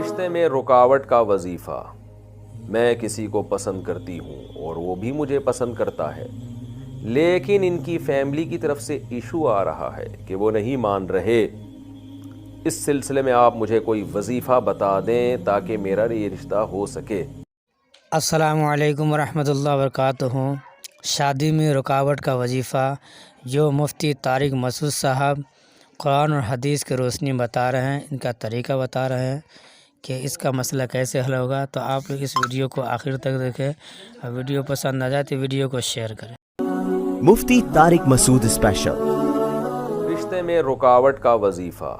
رشتے میں رکاوٹ کا وظیفہ۔ میں کسی کو پسند کرتی ہوں اور وہ بھی مجھے پسند کرتا ہے، لیکن ان کی فیملی کی طرف سے ایشو آ رہا ہے کہ وہ نہیں مان رہے۔ اس سلسلے میں آپ مجھے کوئی وظیفہ بتا دیں تاکہ میرا یہ رشتہ ہو سکے۔ السلام علیکم ورحمۃ اللہ وبرکاتہ۔ شادی میں رکاوٹ کا وظیفہ جو مفتی طارق مسعود صاحب قرآن اور حدیث کی روشنی بتا رہے ہیں، ان کا طریقہ بتا رہے ہیں کہ اس کا مسئلہ کیسے حل ہوگا۔ تو آپ لوگ اس ویڈیو کو آخر تک دیکھیں اور ویڈیو پسند آ جائے تو ویڈیو کو شیئر کریں۔ مفتی طارق مسعود اسپیشل۔ رشتے میں رکاوٹ کا وظیفہ۔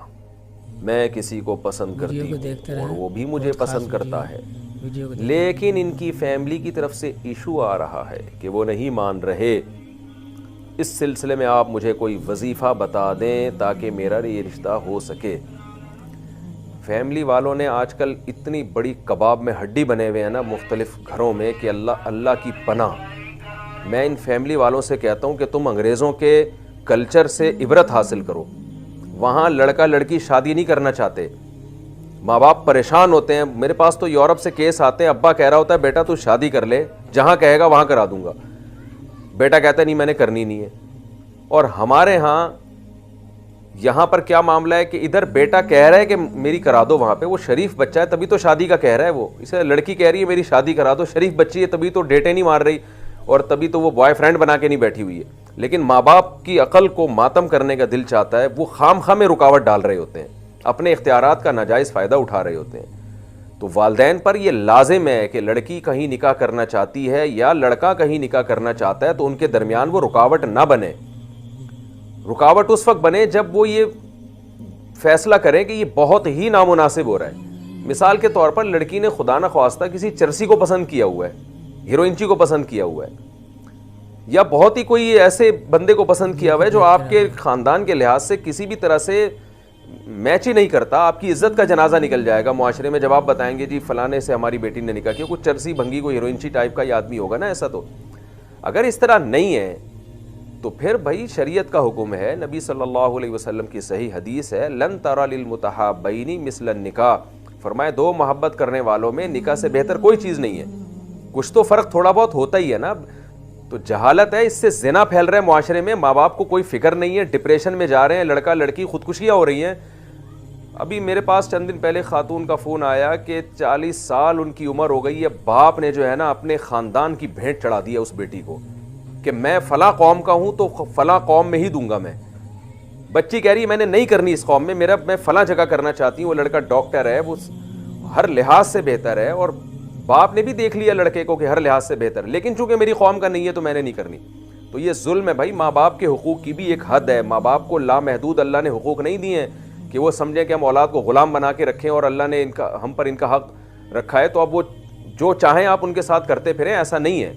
میں کسی کو پسند کرتی ویڈیو کو دیکھتے ہوں اور رہیں، وہ بھی مجھے بہت خاص پسند کرتا ہے، ویڈیو کو دیکھتے لیکن ان کی فیملی کی طرف سے ایشو آ رہا ہے کہ وہ نہیں مان رہے۔ اس سلسلے میں آپ مجھے کوئی وظیفہ بتا دیں تاکہ میرا یہ رشتہ ہو سکے۔ فیملی والوں نے آج کل اتنی بڑی کباب میں ہڈی بنے ہوئے ہیں نا مختلف گھروں میں کہ اللہ کی پناہ۔ میں ان فیملی والوں سے کہتا ہوں کہ تم انگریزوں کے کلچر سے عبرت حاصل کرو۔ وہاں لڑکا لڑکی شادی نہیں کرنا چاہتے، ماں باپ پریشان ہوتے ہیں۔ میرے پاس تو یورپ سے کیس آتے ہیں، ابا کہہ رہا ہوتا ہے بیٹا تو شادی کر لے، جہاں کہے گا وہاں کرا دوں گا، بیٹا کہتا ہے نہیں میں نے کرنی نہیں ہے۔ اور ہمارے ہاں یہاں پر کیا معاملہ ہے کہ ادھر بیٹا کہہ رہا ہے کہ میری کرا دو، وہاں پہ وہ شریف بچہ ہے تبھی تو شادی کا کہہ رہا ہے، وہ اسے لڑکی کہہ رہی ہے میری شادی کرا دو، شریف بچی ہے تبھی تو ڈیٹیں نہیں مار رہی اور تبھی تو وہ بوائے فرینڈ بنا کے نہیں بیٹھی ہوئی ہے۔ لیکن ماں باپ کی عقل کو ماتم کرنے کا دل چاہتا ہے، وہ خام خواہ میں رکاوٹ ڈال رہے ہوتے ہیں، اپنے اختیارات کا ناجائز فائدہ اٹھا رہے ہوتے ہیں۔ تو والدین پر یہ لازم ہے کہ لڑکی کہیں نکاح کرنا چاہتی ہے یا لڑکا کہیں نکاح کرنا چاہتا ہے تو ان کے درمیان وہ رکاوٹ نہ بنے۔ رکاوٹ اس وقت بنے جب وہ یہ فیصلہ کریں کہ یہ بہت ہی نامناسب ہو رہا ہے۔ مثال کے طور پر لڑکی نے خدا نہ خواستہ کسی چرسی کو پسند کیا ہوا ہے، ہیروئنچی کو پسند کیا ہوا ہے، یا بہت ہی کوئی ایسے بندے کو پسند کیا ہوا ہے جو آپ کے خاندان کے لحاظ سے کسی بھی طرح سے میچ ہی نہیں کرتا، آپ کی عزت کا جنازہ نکل جائے گا معاشرے میں جب آپ بتائیں گے جی فلانے سے ہماری بیٹی نے نکاح کیا، کچھ چرسی بھنگی کوئی ہیروئنچی ٹائپ کا یہ آدمی ہوگا نا ایسا۔ تو اگر اس طرح نہیں ہے تو پھر بھائی شریعت کا حکم ہے، نبی صلی اللہ علیہ وسلم کی صحیح حدیث ہے، لن تری للمتحابین مثل النکاح، فرمایا دو محبت کرنے والوں میں نکاح سے بہتر کوئی چیز نہیں ہے۔ کچھ تو فرق تھوڑا بہت ہوتا ہی ہے نا۔ تو جہالت ہے، اس سے زنا پھیل رہا ہے معاشرے میں، ماں باپ کو کوئی فکر نہیں ہے، ڈپریشن میں جا رہے ہیں، لڑکا لڑکی خودکشیاں ہو رہی ہیں۔ ابھی میرے پاس چند دن پہلے خاتون کا فون آیا کہ 40 سال ان کی عمر ہو گئی ہے، باپ نے جو ہے نا اپنے خاندان کی بھیٹ چڑھا دی ہے اس بیٹی کو کہ میں فلاں قوم کا ہوں تو فلاں قوم میں ہی دوں گا۔ میں بچی کہہ رہی ہے میں نے نہیں کرنی اس قوم میں، میں فلاں جگہ کرنا چاہتی ہوں۔ وہ لڑکا ڈاکٹر ہے، وہ ہر لحاظ سے بہتر ہے اور باپ نے بھی دیکھ لیا لڑکے کو کہ ہر لحاظ سے بہتر ہے، لیکن چونکہ میری قوم کا نہیں ہے تو میں نے نہیں کرنی۔ تو یہ ظلم ہے بھائی، ماں باپ کے حقوق کی بھی ایک حد ہے۔ ماں باپ کو لامحدود اللہ نے حقوق نہیں دیے ہیں کہ وہ سمجھیں کہ ہم اولاد کو غلام بنا کے رکھیں اور اللہ نے ہم پر ان کا حق رکھا ہے تو اب وہ جو چاہیں آپ ان کے ساتھ کرتے پھریں، ایسا نہیں ہے۔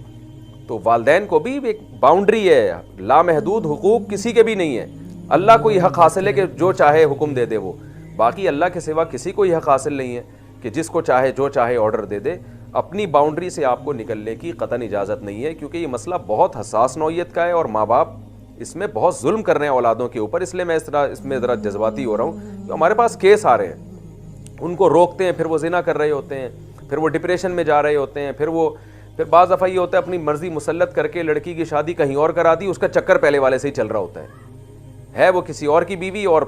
تو والدین کو بھی ایک باؤنڈری ہے، لامحدود حقوق کسی کے بھی نہیں ہے۔ اللہ کو یہ حق حاصل ہے کہ جو چاہے حکم دے دے وہ، باقی اللہ کے سوا کسی کو یہ حق حاصل نہیں ہے کہ جس کو چاہے جو چاہے آرڈر دے دے۔ اپنی باؤنڈری سے آپ کو نکلنے کی قطعاً اجازت نہیں ہے، کیونکہ یہ مسئلہ بہت حساس نوعیت کا ہے اور ماں باپ اس میں بہت ظلم کر رہے ہیں اولادوں کے اوپر۔ اس لیے میں اس میں ذرا جذباتی ہو رہا ہوں کہ ہمارے پاس کیس آ رہے ہیں، ان کو روکتے ہیں، پھر وہ زنا کر رہے ہوتے ہیں، پھر وہ ڈپریشن میں جا رہے ہوتے ہیں، پھر بعض دفعہ یہ ہوتا ہے اپنی مرضی مسلط کر کے لڑکی کی شادی کہیں اور کرا دی، اس کا چکر پہلے والے سے ہی چل رہا ہوتا ہے وہ کسی اور کی بیوی اور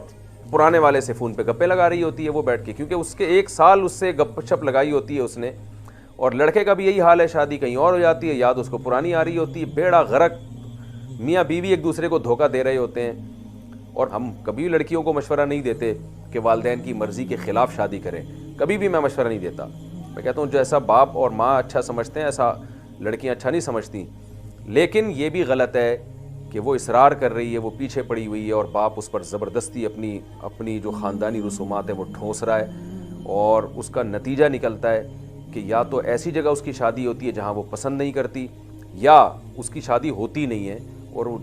پرانے والے سے فون پہ گپے لگا رہی ہوتی ہے وہ بیٹھ کے، کیونکہ اس کے 1 سال اس سے گپ شپ لگائی ہوتی ہے اس نے۔ اور لڑکے کا بھی یہی حال ہے، شادی کہیں اور ہو جاتی ہے، یاد اس کو پرانی آ رہی ہوتی ہے، بیڑا غرق، میاں بیوی ایک دوسرے کو دھوکہ دے رہے ہوتے ہیں۔ اور ہم کبھی لڑکیوں کو مشورہ نہیں دیتے کہ والدین کی مرضی کے خلاف شادی کریں، کبھی بھی میں مشورہ نہیں دیتا۔ میں کہتا ہوں جیسا باپ اور ماں اچھا سمجھتے ہیں ایسا لڑکیاں اچھا نہیں سمجھتی۔ لیکن یہ بھی غلط ہے کہ وہ اصرار کر رہی ہے، وہ پیچھے پڑی ہوئی ہے اور باپ اس پر زبردستی اپنی جو خاندانی رسومات ہیں وہ ٹھونس رہا ہے، اور اس کا نتیجہ نکلتا ہے کہ یا تو ایسی جگہ اس کی شادی ہوتی ہے جہاں وہ پسند نہیں کرتی، یا اس کی شادی ہوتی نہیں ہے اور وہ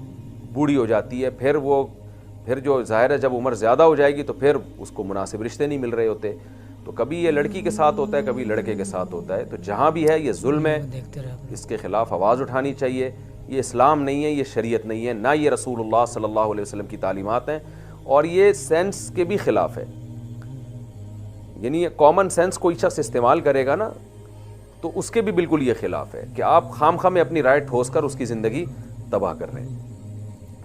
بوڑھی ہو جاتی ہے۔ پھر جو ظاہر ہے جب عمر زیادہ ہو جائے گی تو پھر اس کو مناسب رشتے نہیں مل رہے ہوتے۔ تو کبھی یہ لڑکی کے ساتھ ہوتا ہے، کبھی لڑکے کے ساتھ ہوتا ہے۔ تو جہاں بھی ہے یہ ظلم ہے، اس کے خلاف آواز اٹھانی چاہیے۔ یہ اسلام نہیں ہے، یہ شریعت نہیں ہے، نہ یہ رسول اللہ صلی اللہ علیہ وسلم کی تعلیمات ہیں، اور یہ سینس کے بھی خلاف ہے۔ یعنی یہ کامن سینس کوئی شخص استعمال کرے گا نا تو اس کے بھی بالکل یہ خلاف ہے کہ آپ خام خواہ میں اپنی رائے ٹھوس کر اس کی زندگی تباہ کر رہے ہیں۔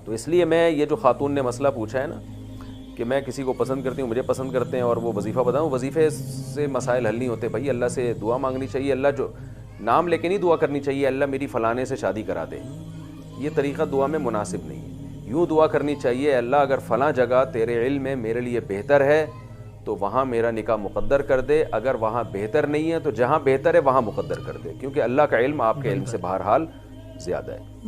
تو اس لیے میں یہ جو خاتون نے مسئلہ پوچھا ہے نا کہ میں کسی کو پسند کرتی ہوں، مجھے پسند کرتے ہیں اور وہ وظیفہ بتاؤں، وظیفے سے مسائل حل نہیں ہوتے بھائی، اللہ سے دعا مانگنی چاہیے، اللہ جو نام لے کے نہیں دعا کرنی چاہیے اللہ میری فلانے سے شادی کرا دے، یہ طریقہ دعا میں مناسب نہیں ہے۔ یوں دعا کرنی چاہیے اللہ اگر فلاں جگہ تیرے علم میں میرے لیے بہتر ہے تو وہاں میرا نکاح مقدر کر دے، اگر وہاں بہتر نہیں ہے تو جہاں بہتر ہے وہاں مقدر کر دے، کیونکہ اللہ کا علم آپ کے علم سے بہرحال زیادہ ہے۔